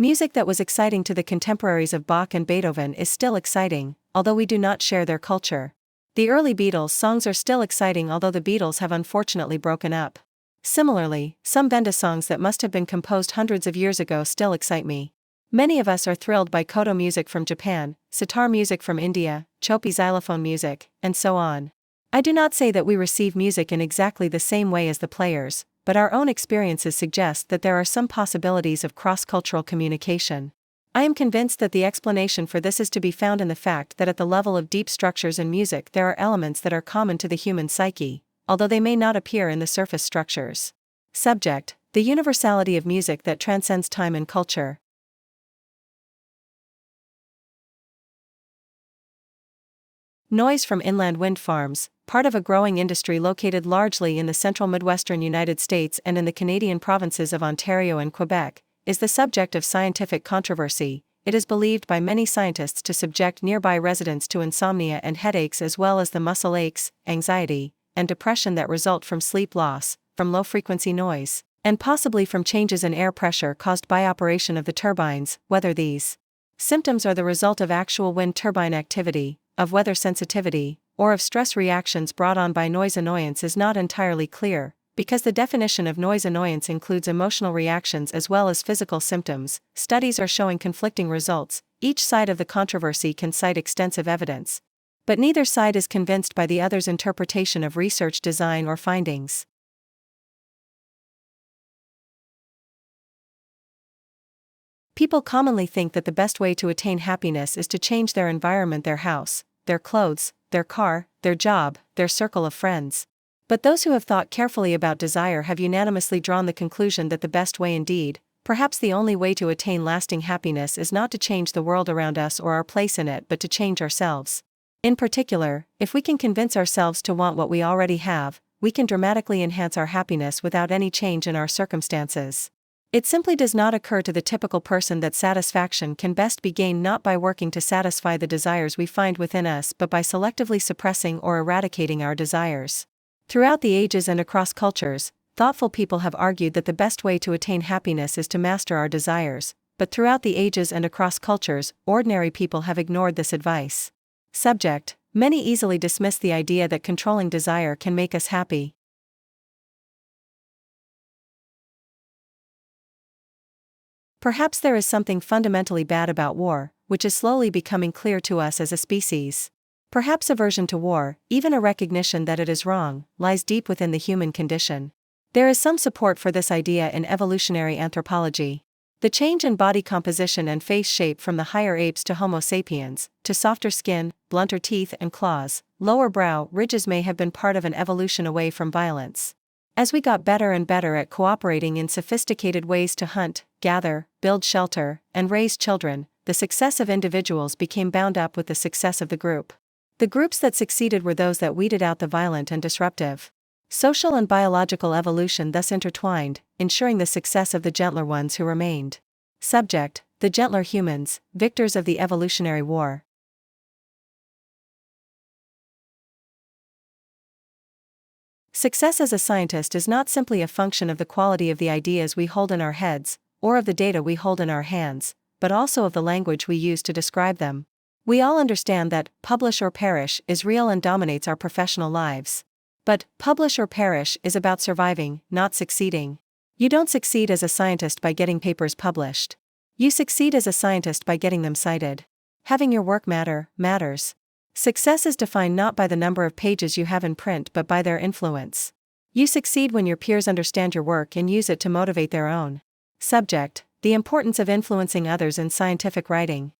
Music that was exciting to the contemporaries of Bach and Beethoven is still exciting, although we do not share their culture. The early Beatles songs are still exciting, although the Beatles have unfortunately broken up. Similarly, some Benda songs that must have been composed hundreds of years ago still excite me. Many of us are thrilled by koto music from Japan, sitar music from India, chopi xylophone music, and so on. I do not say that we receive music in exactly the same way as the players, but our own experiences suggest that there are some possibilities of cross-cultural communication. I am convinced that the explanation for this is to be found in the fact that at the level of deep structures in music there are elements that are common to the human psyche, although they may not appear in the surface structures. Subject: the universality of music that transcends time and culture. Noise from inland wind farms, part of a growing industry located largely in the central Midwestern United States and in the Canadian provinces of Ontario and Quebec, is the subject of scientific controversy. It is believed by many scientists to subject nearby residents to insomnia and headaches, as well as the muscle aches, anxiety, and depression that result from sleep loss, from low-frequency noise, and possibly from changes in air pressure caused by operation of the turbines. Whether these symptoms are the result of actual wind turbine activity, of weather sensitivity, or of stress reactions brought on by noise annoyance is not entirely clear, because the definition of noise annoyance includes emotional reactions as well as physical symptoms. Studies are showing conflicting results. Each side of the controversy can cite extensive evidence, but neither side is convinced by the other's interpretation of research design or findings. People commonly think that the best way to attain happiness is to change their environment, their house, their clothes, their car, their job, their circle of friends. But those who have thought carefully about desire have unanimously drawn the conclusion that the best way, indeed, perhaps the only way to attain lasting happiness, is not to change the world around us or our place in it, but to change ourselves. In particular, if we can convince ourselves to want what we already have, we can dramatically enhance our happiness without any change in our circumstances. It simply does not occur to the typical person that satisfaction can best be gained not by working to satisfy the desires we find within us, but by selectively suppressing or eradicating our desires. Throughout the ages and across cultures, thoughtful people have argued that the best way to attain happiness is to master our desires, but throughout the ages and across cultures, ordinary people have ignored this advice. Subject: many easily dismiss the idea that controlling desire can make us happy. Perhaps there is something fundamentally bad about war, which is slowly becoming clear to us as a species. Perhaps aversion to war, even a recognition that it is wrong, lies deep within the human condition. There is some support for this idea in evolutionary anthropology. The change in body composition and face shape from the higher apes to Homo sapiens, to softer skin, blunter teeth and claws, lower brow ridges may have been part of an evolution away from violence. As we got better and better at cooperating in sophisticated ways to hunt, gather, build shelter, and raise children, the success of individuals became bound up with the success of the group. The groups that succeeded were those that weeded out the violent and disruptive. Social and biological evolution thus intertwined, ensuring the success of the gentler ones who remained. Subject: the gentler humans, victors of the evolutionary war. Success as a scientist is not simply a function of the quality of the ideas we hold in our heads, or of the data we hold in our hands, but also of the language we use to describe them. We all understand that publish or perish is real and dominates our professional lives. But publish or perish is about surviving, not succeeding. You don't succeed as a scientist by getting papers published. You succeed as a scientist by getting them cited. Having your work matters. Success is defined not by the number of pages you have in print but by their influence. You succeed when your peers understand your work and use it to motivate their own. Subject: the importance of influencing others in scientific writing.